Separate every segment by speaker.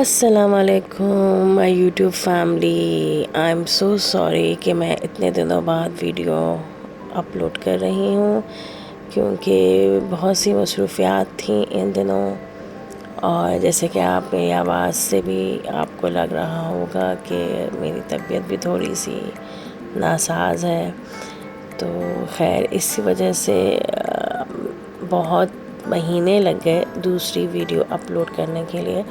Speaker 1: अस्सलाम वालेकुम my YouTube family. I am so sorry कि मैं इतने दिनों बाद वीडियो अपलोड कर रही हूँ, क्योंकि बहुत सी मसरूफियात थी इन दिनों। और जैसे कि आप मेरी आवाज़ से भी आपको लग रहा होगा कि मेरी तबीयत भी थोड़ी सी नासाज है। तो खैर इसी वजह से बहुत महीने लग गए दूसरी वीडियो अपलोड करने के लिए।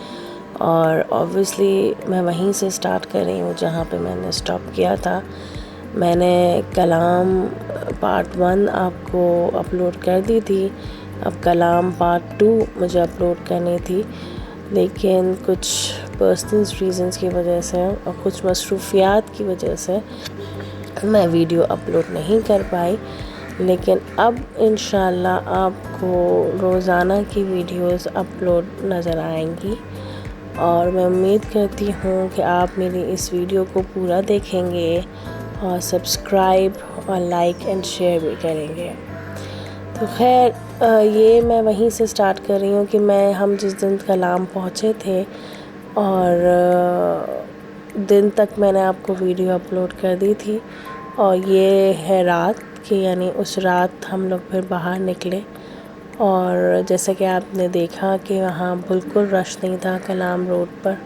Speaker 1: और ऑब्वियसली मैं वहीं से स्टार्ट कर रही हूँ जहाँ पे मैंने स्टॉप किया था। मैंने कलाम पार्ट 1 आपको अपलोड कर दी थी। अब कलाम पार्ट 2 मुझे अपलोड करनी थी, लेकिन कुछ पर्सनल रीज़न्स की वजह से और कुछ मसरूफियात की वजह से मैं वीडियो अपलोड नहीं कर पाई। लेकिन अब इंशाल्लाह आपको रोज़ाना की वीडियोस अपलोड नज़र आएंगी और मैं उम्मीद करती हूँ कि आप मेरी इस वीडियो को पूरा देखेंगे और सब्सक्राइब और लाइक एंड शेयर भी करेंगे। तो खैर ये मैं वहीं से स्टार्ट कर रही हूँ कि हम जिस दिन कलाम पहुँचे थे और दिन तक मैंने आपको वीडियो अपलोड कर दी थी। और ये है रात की, यानी उस रात हम लोग फिर बाहर निकले और जैसे कि आपने देखा कि वहाँ बिल्कुल रश नहीं था कलाम रोड पर।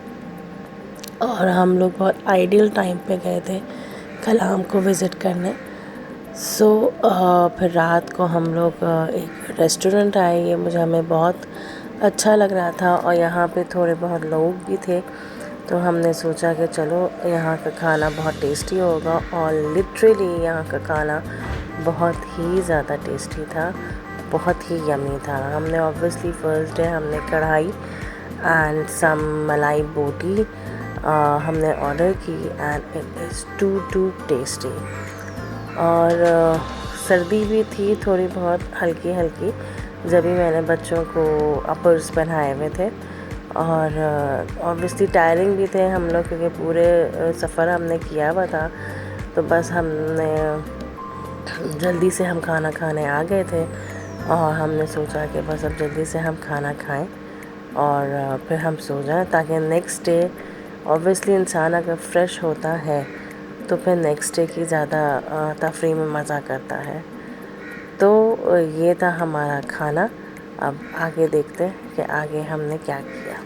Speaker 1: और हम लोग बहुत आइडियल टाइम पे गए थे कलाम को विज़िट करने। फिर रात को हम लोग एक रेस्टोरेंट आए। ये हमें बहुत अच्छा लग रहा था और यहाँ पे थोड़े बहुत लोग भी थे, तो हमने सोचा कि चलो यहाँ का खाना बहुत टेस्टी होगा। और लिटरली यहाँ का खाना बहुत ही ज़्यादा टेस्टी था, बहुत ही यमी था। हमने ऑब्वियसली फ़र्स्ट डे हमने कढ़ाई एंड सम मलाई बोटी हमने ऑर्डर की and it is too tasty. और सर्दी भी थी थोड़ी बहुत हल्की हल्की, जब भी मैंने बच्चों को अपर्स पहनाए हुए थे। और ऑब्वियसली टायरिंग भी थे हम लोग, क्योंकि पूरे सफ़र हमने किया हुआ था। तो बस हमने जल्दी से हम खाना खाने आ गए थे और हमने सोचा कि बस अब जल्दी से हम खाना खाएं और फिर हम सो जाएं, ताकि नेक्स्ट डे ऑब्वियसली इंसान अगर फ्रेश होता है तो फिर नेक्स्ट डे की ज़्यादा तफरीह में मज़ा करता है। तो ये था हमारा खाना। अब आगे देखते हैं कि आगे हमने क्या किया।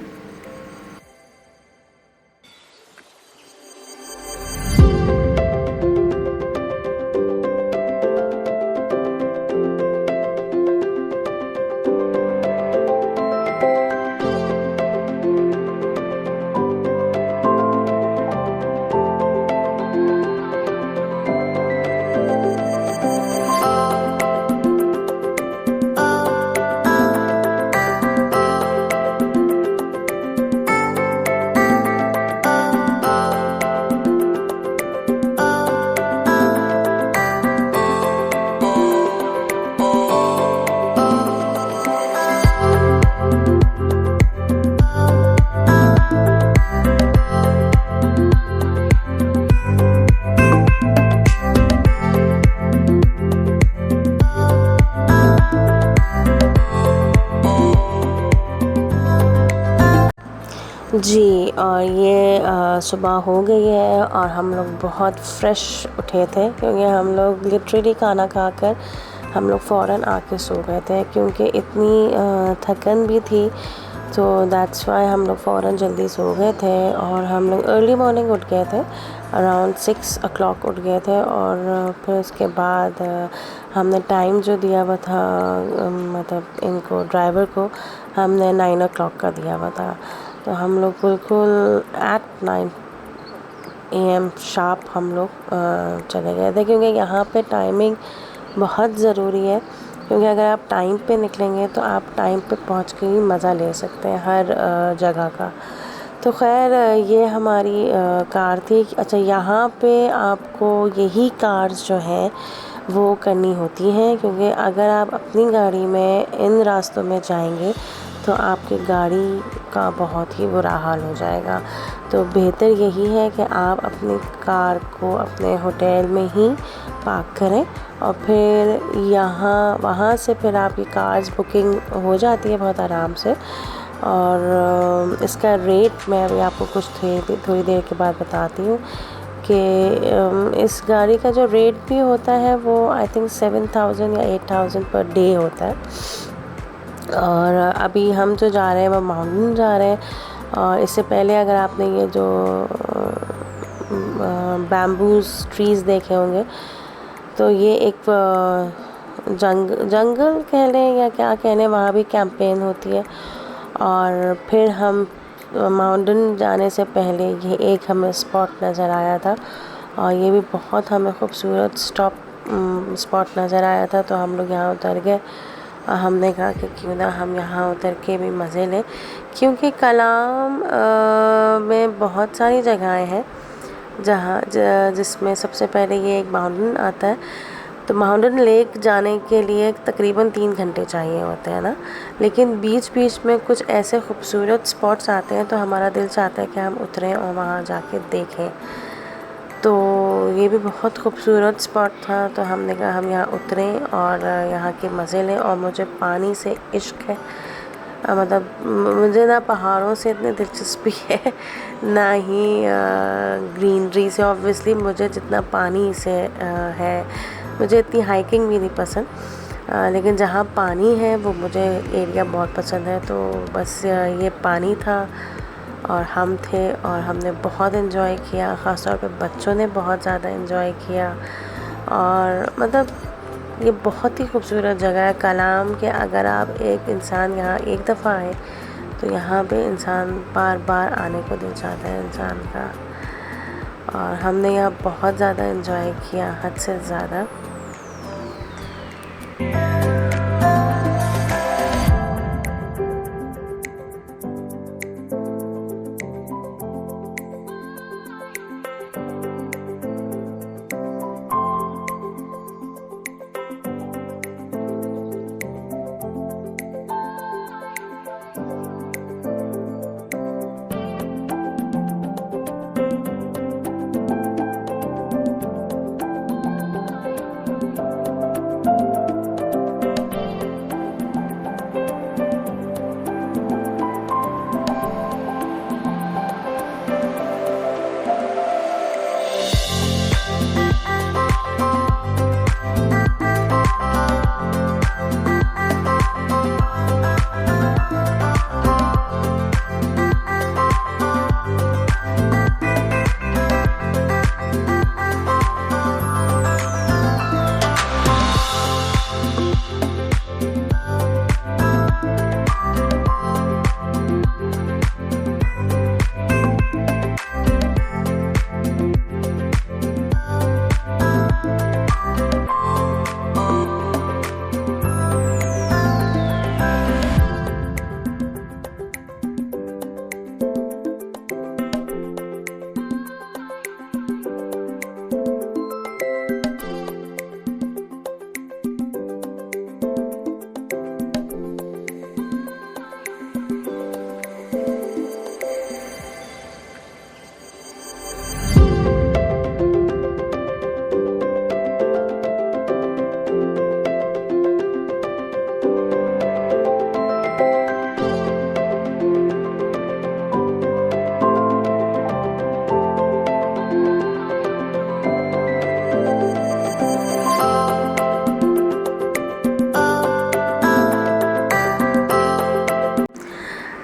Speaker 1: जी, और ये सुबह हो गई है और हम लोग बहुत फ्रेश उठे थे, क्योंकि हम लोग लिटरली खाना खाकर हम लोग फ़ौरन आके सो गए थे, क्योंकि इतनी थकन भी थी। तो दैट्स वाई हम लोग फ़ौरन जल्दी सो गए थे और हम लोग अर्ली मॉर्निंग उठ गए थे, अराउंड 6 o'clock उठ गए थे। और फिर उसके बाद हमने टाइम जो दिया हुआ था, मतलब इनको ड्राइवर को हमने 9 o'clock का दिया हुआ था। तो हम लोग बिल्कुल एट 9 AM शार्प हम लोग चले गए थे, क्योंकि यहाँ पे टाइमिंग बहुत ज़रूरी है। क्योंकि अगर आप टाइम पे निकलेंगे तो आप टाइम पे पहुँच के ही मज़ा ले सकते हैं हर जगह का। तो खैर ये हमारी कार थी। अच्छा, यहाँ पे आपको यही कार्स जो हैं वो करनी होती हैं, क्योंकि अगर आप अपनी गाड़ी में इन रास्तों में जाएंगे तो आपकी गाड़ी का बहुत ही बुरा हाल हो जाएगा। तो बेहतर यही है कि आप अपनी कार को अपने होटल में ही पार्क करें और फिर वहाँ से फिर आपकी कार्स बुकिंग हो जाती है बहुत आराम से। और इसका रेट मैं अभी आपको कुछ थोड़ी देर के बाद बताती हूँ कि इस गाड़ी का जो रेट भी होता है वो आई थिंक 7,000 या 8,000 पर डे होता है। और अभी हम जो जा रहे हैं वो माउंटेन जा रहे हैं। और इससे पहले अगर आपने ये जो बैम्बूज ट्रीज़ देखे होंगे तो ये एक जंगल कह लें या क्या कह लें, वहाँ भी कैंपेन होती है। और फिर हम माउंटेन जाने से पहले ये एक हमें स्पॉट नज़र आया था और ये भी बहुत हमें खूबसूरत स्पॉट नज़र आया था। तो हम लोग यहाँ उतर गए और हमने कहा कि क्यों ना हम यहाँ उतर के भी मज़े लें, क्योंकि कलाम में बहुत सारी जगहें हैं जहाँ जिसमें सबसे पहले ये एक माउंटेन आता है। तो माउंटेन लेक जाने के लिए तकरीबन 3 घंटे चाहिए होते हैं ना, लेकिन बीच बीच में कुछ ऐसे खूबसूरत स्पॉट्स आते हैं तो हमारा दिल चाहता है कि हम उतरें और वहाँ जाके देखें। तो ये भी बहुत खूबसूरत स्पॉट था, तो हमने कहा हम यहाँ उतरें और यहाँ के मज़े लें। और मुझे पानी से इश्क है, मतलब मुझे ना पहाड़ों से इतनी दिलचस्पी है ना ही ग्रीनरी से। ऑब्वियसली मुझे जितना पानी से है, मुझे इतनी हाइकिंग भी नहीं पसंद, लेकिन जहाँ पानी है वो मुझे एरिया बहुत पसंद है। तो बस ये पानी था और हम थे और हमने बहुत इन्जॉय किया, ख़ास तौर पे बच्चों ने बहुत ज़्यादा इन्जॉय किया। और मतलब ये बहुत ही खूबसूरत जगह है कलाम के। अगर आप एक इंसान यहाँ एक दफ़ा आए तो यहाँ पे इंसान बार बार आने को दिल चाहता है इंसान का। और हमने यहाँ बहुत ज़्यादा इन्जॉय किया, हद से ज़्यादा।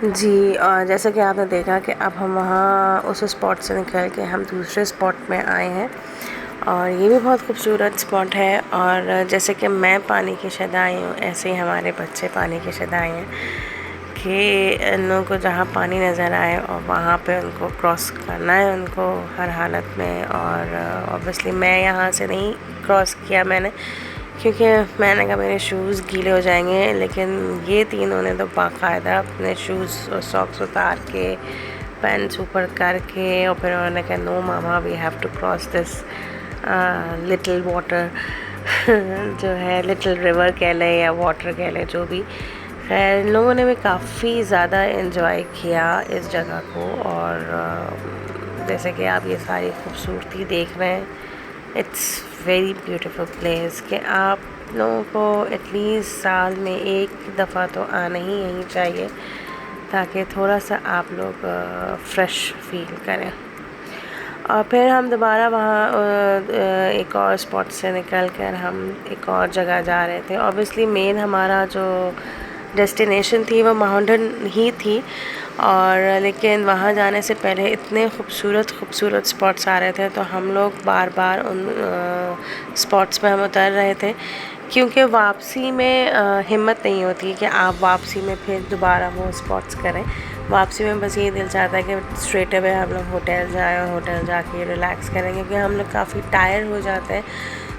Speaker 1: जी, और जैसा कि आपने देखा कि अब हम वहाँ उस स्पॉट से निकल के हम दूसरे स्पॉट में आए हैं और ये भी बहुत खूबसूरत स्पॉट है। और जैसे कि मैं पानी की शदाई हूँ, ऐसे ही हमारे बच्चे पानी की शदाई हैं कि इन लोगों को जहाँ पानी नज़र आए और वहाँ पे उनको क्रॉस करना है उनको हर हालत में। और ऑब्वियसली मैं यहाँ से नहीं क्रॉस किया मैंने, क्योंकि मैंने कहा मेरे शूज़ गीले हो जाएंगे, लेकिन ये तीनों ने तो बाकायदा अपने शूज़ और सॉक्स उतार के पैंट्स ऊपर करके और फिर उन्होंने कहा नो मामा we have to cross this little water जो है लिटिल रिवर कह लें या वाटर कह लें, जो भी। खैर इन लोगों ने भी काफ़ी ज़्यादा इन्जॉय किया इस जगह को। और जैसे कि आप ये सारी खूबसूरती देख रहे हैं, इट्स वेरी ब्यूटीफुल प्लेस कि आप लोगों को एटलीस्ट साल में एक दफ़ा तो आना ही यहीं चाहिए, ताकि थोड़ा सा आप लोग फ्रेश फील करें। और फिर हम दोबारा वहाँ एक और स्पॉट से निकल कर हम एक और जगह जा रहे थे। ऑब्वियसली मेन हमारा जो डेस्टिनेशन थी वो माउंटेन ही थी, और लेकिन वहाँ जाने से पहले इतने खूबसूरत स्पॉट्स आ रहे थे, तो हम लोग बार बार उन स्पॉट्स पे हम उतर रहे थे, क्योंकि वापसी में हिम्मत नहीं होती कि आप वापसी में फिर दोबारा वो स्पॉट्स करें। वापसी में बस ये दिल चाहता है कि स्ट्रेट अवे हम लोग होटल जाएँ और होटल जाके रिलैक्स करें, क्योंकि हम लोग काफ़ी टायर्ड हो जाते हैं।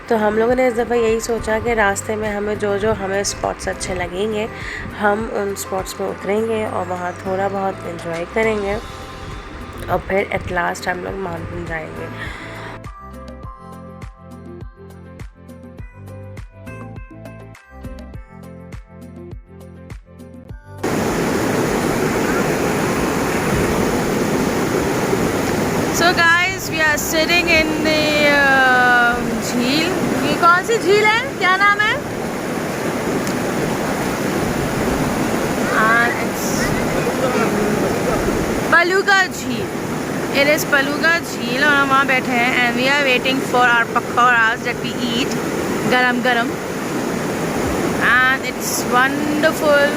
Speaker 1: तो हम लोगों ने इस दफ़ा यही सोचा कि रास्ते में हमें जो हमें स्पॉट्स अच्छे लगेंगे हम उन स्पॉट्स में उतरेंगे और वहाँ थोड़ा बहुत एंजॉय करेंगे, और फिर एट लास्ट हम लोग माउंटेन जाएंगे। So guys, we are sitting in the झील। ये कौन सी झील है, क्या नाम है? It's पलूगा झील। It is पलूगा झील, और हम वहाँ बैठे हैं and we are waiting for our pakoras that we eat गरम गरम, and it's wonderful,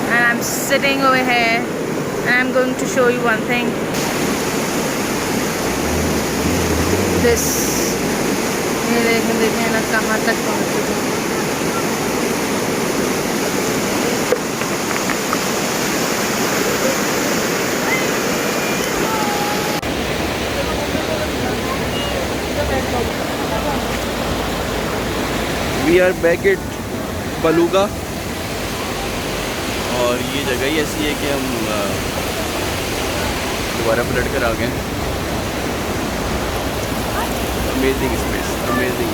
Speaker 1: and I'm sitting over here and I'm going to show you one thing. This, ये देखें ना कहाँ तक पहुँच चुके हैं।
Speaker 2: We are back at पलूगा, और ये जगह ही ऐसी है कि हम दोबारा पलट कर आ गए। Amazing space, amazing.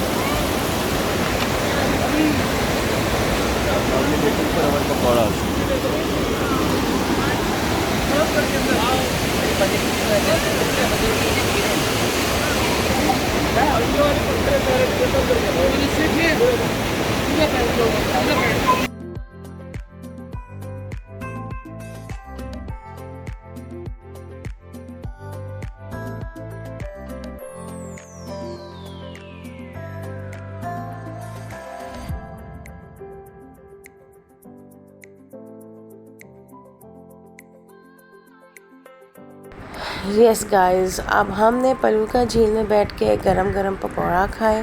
Speaker 1: Yes guys, अब हमने पलूगा झील में बैठ के गरम गरम पकौड़ा खाए,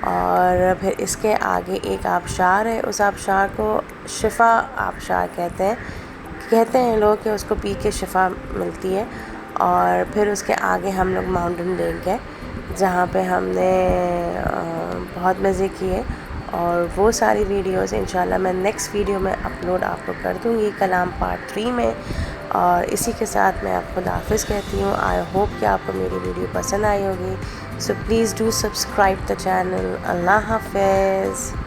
Speaker 1: और फिर इसके आगे एक आबशार है। उस आबशार को शिफा आबशार कहते हैं लोग कि उसको पी के शिफा मिलती है। और फिर उसके आगे हम लोग माउंटेन लेक गए, जहाँ पे हमने बहुत मज़े किए, और वो सारी वीडियोस इंशाल्लाह मैं नेक्स्ट वीडियो में अपलोड आपको कर दूँगी, कलाम पार्ट 3 में। और इसी के साथ मैं आपको खुदा हाफ़िज़ कहती हूँ। आई होप कि आपको मेरी वीडियो पसंद आई होगी। So please do subscribe the channel. अल्लाह हाफ़िज़।